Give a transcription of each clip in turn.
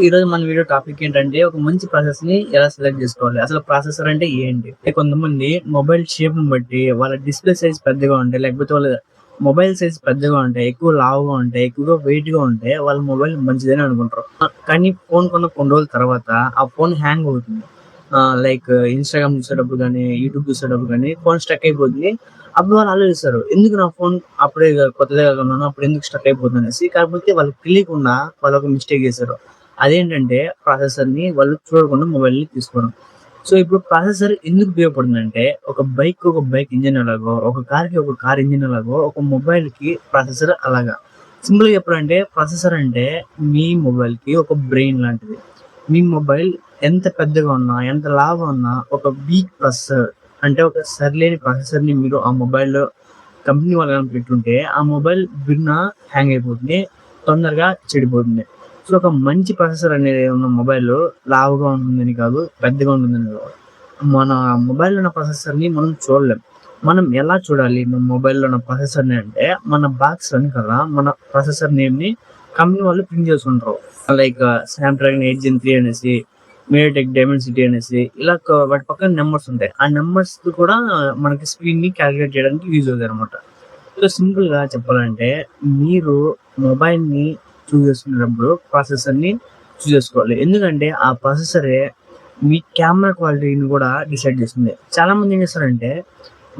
ఈరోజు మన video topic ఏంటంటే ఒక మంచి ప్రాసెస్ ని ఎలా సెలెక్ట్ చేసుకోవాలి, అసలు ప్రాసెసర్ అంటే ఏంటి. కొంతమంది మొబైల్ షేప్ ని బట్టి వాళ్ళ డిస్ప్లే సైజ్ పెద్దగా ఉంటాయి, లేకపోతే వాళ్ళ మొబైల్ సైజ్ పెద్దగా ఉంటాయి, ఎక్కువ లావుగా ఉంటాయి, ఎక్కువగా వెయిట్ గా ఉంటాయి, వాళ్ళ మొబైల్ మంచిదని అనుకుంటారు. కానీ ఫోన్ కొన్న కొన్ని రోజుల తర్వాత ఆ ఫోన్ హ్యాంగ్ అవుతుంది. లైక్ ఇన్స్టాగ్రామ్ చూసేటప్పుడు కానీ, యూట్యూబ్ చూసేటప్పుడు కానీ ఫోన్ స్ట్రక్ అయిపోతుంది. అప్పుడు వాళ్ళు ఆలోచిస్తారు, ఎందుకు నా ఫోన్ అప్పుడే కొత్తగా కొన్నాను, అప్పుడు ఎందుకు స్ట్రక్ అయిపోతుంది అనేసి. కాకపోతే వాళ్ళకి తెలియకుండా వాళ్ళు ఒక మిస్టేక్ చేశారు. అదేంటంటే ప్రాసెసర్ ని వాళ్ళు చూడకుండా మొబైల్ ని తీసుకోవడం. సో ఇప్పుడు ప్రాసెసర్ ఎందుకు ఉపయోగపడుతుందంటే, ఒక బైక్ ఇంజిన్ ఎలాగో, ఒక కార్ కి ఒక కార్ ఇంజిన్ ఎలాగో, ఒక మొబైల్ కి ప్రాసెసర్ అలాగా. సింపుల్ గా చెప్పాలంటే ప్రాసెసర్ అంటే మీ మొబైల్ కి ఒక బ్రెయిన్ లాంటిది. మీ మొబైల్ ఎంత పెద్దగా ఉన్నా, ఎంత లావుగా ఉన్నా, ఒక వీక్ ప్రాసెసర్ అంటే ఒక సరిలేని ప్రాసెసర్ ని మీరు ఆ మొబైల్లో కంపెనీ వాళ్ళు కనుక పెట్టుంటే, ఆ మొబైల్ భిన్న హ్యాంగ్ అయిపోతుంది, తొందరగా చెడిపోతుంది. సో ఒక మంచి ప్రాసెసర్ అనేది ఉన్న మొబైల్ లావుగా ఉంటుందని కాదు, పెద్దగా ఉంటుందని కాదు. మన మొబైల్లో ఉన్న ప్రాసెసర్ని మనం చూడలేం. మనం ఎలా చూడాలి మన మొబైల్లో ఉన్న ప్రాసెసర్ని అంటే, మన బాక్స్ వెనకాల మన ప్రాసెసర్ నేమ్ని కంపెనీ వాళ్ళు ప్రింట్ చేసుకుంటారు. లైక్ స్నాప్డ్రాగన్ 8 Gen 3 అనేసి, మీడియాటెక్ డైమెన్సిటీ అనేసి, ఇలా వాటి పక్కన నెంబర్స్ ఉంటాయి. ఆ నెంబర్స్ కూడా మనకి స్క్రీన్ ని క్యాలిక్యులేట్ చేయడానికి యూజ్ అవుతాయి అనమాట. సో సింపుల్ గా చెప్పాలంటే, మీరు మొబైల్ ని చూస్ చేసుకునేటప్పుడు ప్రాసెసర్ ని చూస్ చేసుకోవాలి. ఎందుకంటే ఆ ప్రాసెసరే మీ కెమెరా క్వాలిటీని కూడా డిసైడ్ చేస్తుంది. చాలా మంది ఏం చేస్తారంటే,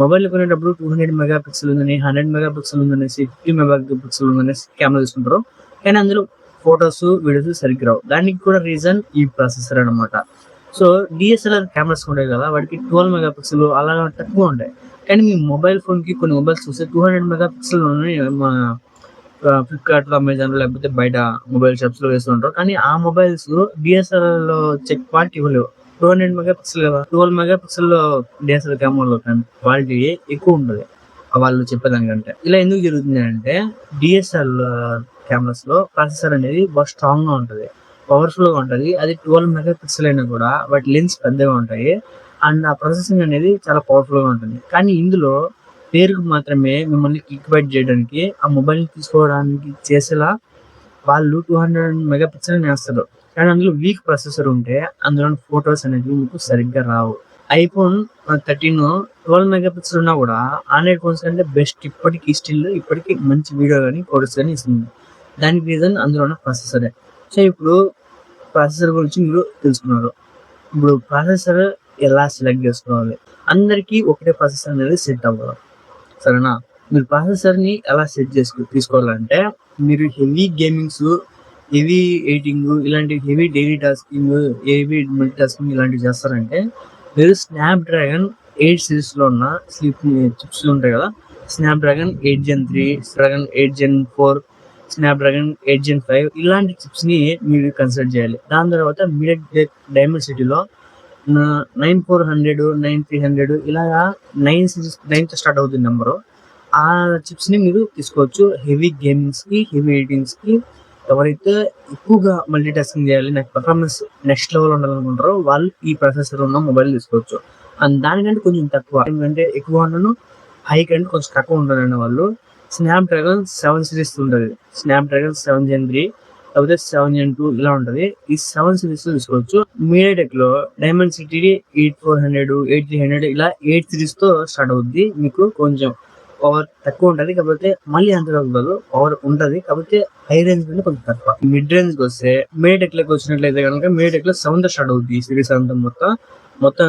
మొబైల్ కొనేటప్పుడు 200 మెగా పిక్సెల్ ఉందని, 100 మెగా పిక్సెల్ ఉందనేసి, 50 మెగా పిక్సెల్ ఉందనేసి కెమెరా తీసుకుంటారు. కానీ అందులో ఫొటోస్, వీడియోస్ సరిగ్గా రావు. దానికి కూడా రీజన్ ఈ ప్రాసెసర్ అనమాట. సో డిఎస్ఎల్ఆర్ కెమెరాస్ ఉంటాయి కదా, వాటికి 12 మెగా పిక్సెల్ అలా తక్కువ ఉంటాయి. కానీ మీ మొబైల్ ఫోన్ కి కొన్ని మొబైల్స్ చూస్తే 200 మెగా పిక్సెల్ మన ఫ్లిప్కార్ట్ లో, అమెజాన్ లో, లేకపోతే బయట మొబైల్ షాప్స్ లో వేస్తుంటారు. కానీ ఆ మొబైల్స్ డిఎస్ఎల్ఆర్ లో చెక్ క్వాలిటీ ఇవ్వలేవు. 200 మెగా పిక్సెల్ కదా, 12 మెగా పిక్సెల్ లో డిఎస్ఎల్ఆర్ కెమెరాలో క్వాలిటీ ఎక్కువ ఉంటుంది వాళ్ళు చెప్పేదానికంటే. ఇలా ఎందుకు జరుగుతుంది అంటే, డిఎస్ఎల్ఆర్ కెమెరాస్ లో ప్రాసెసర్ అనేది బాగా స్ట్రాంగ్ గా ఉంటుంది, పవర్ఫుల్ గా ఉంటుంది. అది 12 మెగా పిక్సెల్ అయినా కూడా వాటి లెన్స్ పెద్దగా ఉంటాయి, అండ్ ఆ ప్రాసెసింగ్ అనేది చాలా పవర్ఫుల్ గా ఉంటుంది. కానీ ఇందులో పేరుకు మాత్రమే మిమ్మల్ని క్లిక్ బైట్ చేయడానికి, ఆ మొబైల్ తీసుకోవడానికి చేసేలా వాళ్ళు 200 మెగా పిక్సెల్ వేస్తారు. కానీ అందులో వీక్ ప్రాసెసర్ ఉంటే అందులో ఫొటోస్ అనేవి మీకు సరిగ్గా రావు. ఐఫోన్ 13 12 మెగా పిక్సెల్ ఉన్నా కూడా ఆండ్రాయిడ్ ఫోన్స్ కంటే బెస్ట్ ఇప్పటికీ మంచి వీడియో కానీ ఫొటోస్ కానీ ఇస్తుంది. దానికి రీజన్ అందులో ఉన్న ప్రాసెసరే. సో ఇప్పుడు ప్రాసెసర్ గురించి మీరు తెలుసుకున్నారు. ఇప్పుడు ప్రాసెసర్ ఎలా సెలెక్ట్ చేసుకోవాలి? అందరికీ ఒకటే ప్రాసెసర్ అనేది సెట్ అవ్వదు, సరేనా? మీరు ప్రాసెసర్ని ఎలా సెట్ తీసుకోవాలంటే, మీరు హెవీ గేమింగ్స్, హెవీ ఎడిటింగ్, ఇలాంటి heavy daily tasking, heavy multi tasking ఇలాంటివి చేస్తారంటే, మీరు స్నాప్డ్రాగన్ 8 సిరీస్లో ఉన్న చిప్స్ ఉంటాయి కదా, Snapdragon 8 Gen 3, Snapdragon 8 Gen 4, Snapdragon 8 Gen 5 ఇలాంటి చిప్స్ ని మీరు కన్సిడర్ చేయాలి. దాని తర్వాత మీడియాటెక్ డైమెన్సిటీలో 9400, 9300 ఇలాగా 9 తో స్టార్ట్ అవుతుంది నెంబరు. ఆ చిప్స్ ని మీరు తీసుకోవచ్చు. హెవీ గేమింగ్స్ కి, హెవీ ఎడిటింగ్స్ కి, ఎవరైతే ఎక్కువగా మల్టీ టాస్కింగ్ చేయాలి, నాకు పర్ఫార్మెన్స్ నెక్స్ట్ లెవెల్ ఉండాలనుకుంటారో వాళ్ళు ఈ ప్రాసెసర్ ఉన్న మొబైల్ తీసుకోవచ్చు. అండ్ దానికంటే కొంచెం తక్కువ, ఎందుకంటే ఎక్కువ ఉండను, హై కంటే కొంచెం తక్కువ ఉండాలనే వాళ్ళు స్నాప్డ్రాగన్ 7 సిరీస్ ఉంటుంది. స్నాప్డ్రాగన్ 7 Gen 3, లేకపోతే 7 Gen 2 ఇలా ఉంటుంది. ఈ 7 సిరీస్ తీసుకోవచ్చు. మీడియాటెక్ లో డైమెన్సిటీ 8400, 8300 ఇలా 8 సిరీస్ తో స్టార్ట్ అవుద్ది. మీకు కొంచెం పవర్ తక్కువ ఉంటుంది, కాకపోతే మళ్ళీ అంత కాదు, పవర్ ఉంటుంది, కాకపోతే హై రేంజ్ కంటే కొంచెం తక్కువ. మిడ్ రేంజ్ కి వస్తే మీడియాటెక్ లోకి వచ్చినట్లయితే కనుక మీడియాటెక్ లో 7 తో స్టార్ట్ అవుద్ది. ఈ సిరీస్ అంతా మొత్తం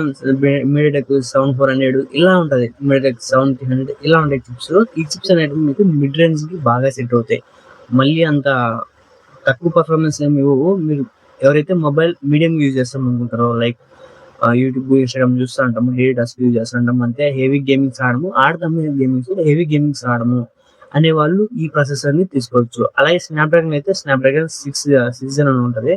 మీడియాటెక్ 7400 ఇలా ఉంటది, మీడియాటెక్ 7300 ఇలా ఉంటాయి చిప్స్. ఈ చిప్స్ అనేవి మీకు మిడ్ రేంజ్ కి బాగా సెట్ అవుతాయి. మళ్ళీ అంత తక్కువ పర్ఫార్మెన్స్ ఏమి ఇవ్వవు. మీరు ఎవరైతే మొబైల్ మీడియం యూజ్ చేస్తాం అనుకుంటారో, లైక్ యూట్యూబ్, ఇన్స్టాగ్రామ్ చూస్తూ ఉంటాము, హెవీ టాస్క్ యూజ్ చేస్తూ ఉంటాము, అంతే హెవీ గేమింగ్స్ ఆడతాము హెవీ గేమింగ్స్ ఆడము అనే వాళ్ళు ఈ ప్రాసెసర్ ని తీసుకోవచ్చు. అలాగే స్నాప్డ్రాగన్ అయితే స్నాప్డ్రాగన్ 6 Gen అని ఉంటుంది,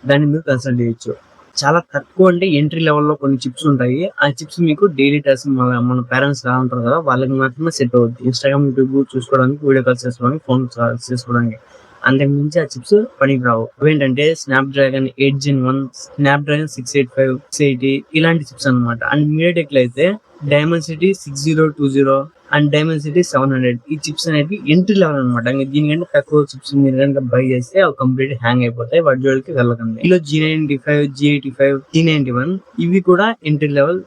దాన్ని మీరు కన్సల్ట్ చేయొచ్చు. చాలా తక్కువ అంటే ఎంట్రీ లెవెల్లో కొన్ని చిప్స్ ఉంటాయి. ఆ చిప్స్ మీకు డైలీ టాస్క్, మన పేరెంట్స్ లా ఉంటారు కదా, వాళ్ళకి మాత్రమే సెట్ అవుద్ది. ఇన్స్టాగ్రామ్, యూట్యూబ్ చూసుకోవడానికి, వీడియో కాల్స్ చేసుకోవడానికి, ఫోన్ కాల్స్ చేసుకోవడానికి అంతకు మించి ఆ చిప్స్ పనికి రావు. అవేంటంటే స్నాప్‌డ్రాగన్ 8 జెన్ 1, స్నాప్‌డ్రాగన్ 685, 680 ఇలాంటి చిప్స్ అన్నమాట. అండ్ మీడియాటెక్‌లో అయితే డైమెన్సిటీ 6020 అండ్ డైమెన్సిటీ 700 ఈ చిప్స్ అనేవి ఎంట్రీ లెవెల్ అన్నమాట. ఇంక దీనికంటే తక్కువ చిప్స్ మీరు గనుక బై చేస్తే అవి కంప్లీట్ హ్యాంగ్ అయిపోతాయి. వాటి జోలికి వెళ్ళకండి. ఇందులో G95, G85, G91 ఇవి కూడా ఎంట్రీ లెవెల్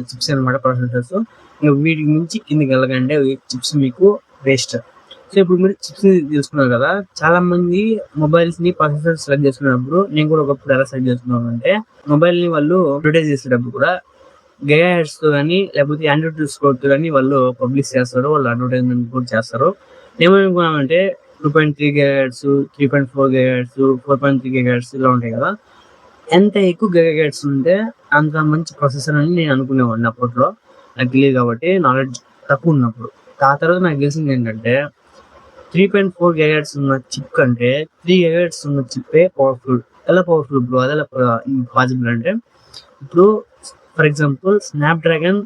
చిప్స్ అన్నమాట, ప్రాసెసర్స్. ఇంక వీటికి మించి కిందకి వెళ్ళకండి. అవి చిప్స్ మీకు వేస్ట్. సో ఇప్పుడు మీరు చిప్స్ తెలుసుకున్నారు కదా, చాలా మంది మొబైల్స్ ని ప్రాసెసర్ సెలెక్ట్ చేసుకున్నప్పుడు, నేను కూడా ఒకప్పుడు ఎలా సెలెక్ట్ చేసుకున్నాను అంటే, మొబైల్ ని వాళ్ళు అడ్వర్టైజ్ చేసేటప్పుడు కూడా గిగాహెర్ట్జ్ తో కానీ లేకపోతే ఆండ్రాయిడ్ స్కోర్ తో కానీ వాళ్ళు పబ్లిష్ చేస్తారు, వాళ్ళు అడ్వర్టైజ్మెంట్ కూడా చేస్తారు. ఏమనుకున్నామంటే 2.3 గిగాహెర్ట్జ్, 3.4 గిగాహెర్ట్జ్, 4.3 గిగాహెర్ట్జ్ ఇలా ఉంటాయి కదా. ఎంత ఎక్కువ గిగాహెర్ట్జ్ ఉంటే అంత మంచి ప్రాసెసర్ అని నేను అనుకునేవాడిని అప్పట్లో. నాకు తెలియదు కాబట్టి, నాలెడ్జ్ తక్కువ ఉన్నప్పుడు. ఆ తర్వాత నాకు తెలిసింది ఏంటంటే 3.4 గిగాహెర్ట్జ్ ఉన్న చిప్ కంటే 3 గిగాహెర్ట్జ్ ఉన్న చిప్పే పవర్ఫుల్. ఎలా పవర్ఫుల్ బ్రో, అదెలా పాసిబుల్ అంటే, ఇప్పుడు for example Snapdragon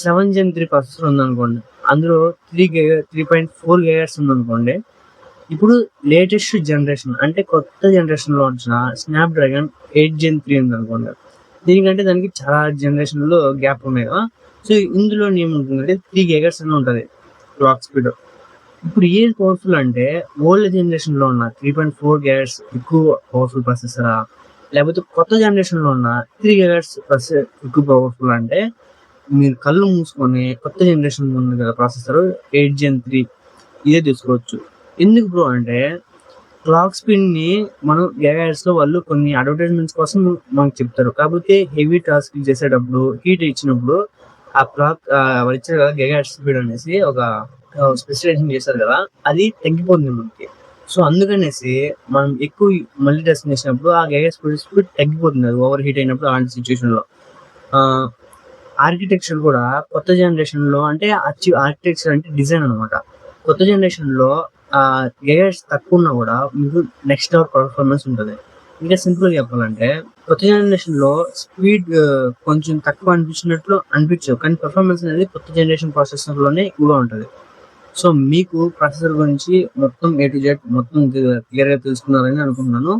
7 gen 3 processor ఉందనుకోండి, అందులో 3.4 గిగాహెర్ట్జ్ ఉందనుకోండి. ఇప్పుడు లేటెస్ట్ జనరేషన్ అంటే కొత్త జనరేషన్‌లో వచ్చిన స్నాప్‌డ్రాగన్ 8 జెన్ 3 ఉందనుకోండి. దీనికంటే దానికి చాలా జనరేషన్‌లో గ్యాప్ ఉన్నాయి కదా. సో ఇందులో ఏముంటుందంటే 3 గిగాహెర్ట్జ్ అని ఉంటది క్లాక్ స్పీడ్. ఇప్పుడు ఏది పవర్ఫుల్ అంటే, ఓల్డ్ జనరేషన్‌లో ఉన్న 3.4 గిగాహెర్ట్జ్ ఎక్కువ పవర్ఫుల్ ప్రాసెసరా? లేకపోతే కొత్త జనరేషన్‌లో ఉన్న 3 గిగాహెర్ట్జ్ ఎక్కువ పవర్ఫుల్ అంటే, మీరు కళ్ళు మూసుకొని కొత్త జనరేషన్ ఉంది కదా ప్రాసెసర్ 8 జెన్ 3 ఇదే తీసుకోవచ్చు. ఎందుకు బ్రో అంటే, క్లాక్ స్పీడ్‌ని మనం గిగాహెర్ట్జ్‌లో వాళ్ళు కొన్ని అడ్వర్టైజ్మెంట్స్ కోసం మనకు చెప్తారు. కాకపోతే హెవీ టాస్క్ చేసేటప్పుడు, హీట్ ఇచ్చినప్పుడు ఆ క్లాక్ వాళ్ళు ఇచ్చారు కదా గిగాహెర్ట్జ్ స్పీడ్ అనేసి ఒక స్పెసిఫికేషన్ చేశారు కదా, అది తగ్గిపోతుంది మనకి. సో అందుకనేసి మనం ఎక్కువ మల్టీ టాస్కింగ్ చేసినప్పుడు ఆ గిగాహెర్ట్జ్ స్పీడ్ తగ్గిపోతుంది, అది ఓవర్ హీట్ అయినప్పుడు అలాంటి సిచ్యువేషన్‌లో. ఆహ్, ఆర్కిటెక్చర్ కూడా కొత్త జనరేషన్‌లో అంటే ఆర్కిటెక్చర్ అంటే డిజైన్ అనమాట. కొత్త జనరేషన్‌లో గిగాహెర్ట్జ్ తక్కువ ఉన్నా కూడా మీకు నెక్స్ట్ లెవెల్ పర్ఫార్మెన్స్ ఉంటది. ఇంకా సింపుల్‌గా చెప్పాలంటే, కొత్త జనరేషన్‌లో స్పీడ్ కొంచెం తక్కువ అనిపించినట్లు అనిపించవు. కానీ పెర్ఫార్మెన్స్ అనేది కొత్త జనరేషన్ ప్రాసెసర్‌లోనే ఎక్కువగా ఉంటది. సో మీకు ప్రాసెసర్ గురించి మొత్తం ఏ టు జెడ్ మొత్తం క్లియర్‌గా తెలుసుకున్నారని అనుకుంటున్నాను.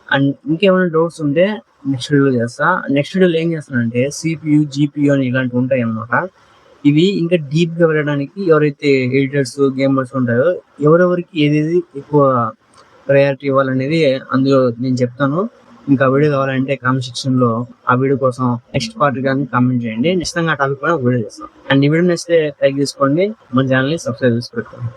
అండ్ ఇంకేమైనా డౌట్స్ ఉంటే నెక్స్ట్ వీడియోలో చేస్తా. నెక్స్ట్ వీడియోలో ఏం చేస్తానంటే సీపీయూ, జీపీయూ అని ఇలాంటివి ఉంటాయన్నమాట. ఇవి ఇంకా డీప్‌గా వెళ్ళడానికి ఎవరైతే ఎడిటర్స్, గేమర్స్ ఉంటారో ఎవరెవరికి ఏదేది ఎక్కువ ప్రయారిటీ ఇవ్వాలనేది అందులో నేను చెప్తాను. ఇంకా వీడియో కావాలంటే కామెంట్ సెక్షన్‌లో ఆ వీడియో కోసం నెక్స్ట్ పార్ట్ గాని కామెంట్ చేయండి. నిశ్చితంగా ఆ టాపిక్ పైన ఒక వీడియో చేస్తాం. అండ్ ఈ వీడియో నచ్చితే లైక్ చేసుకోండి. మన ఛానెల్‌ని సబ్స్క్రైబ్ చేసి పెట్టుకోండి.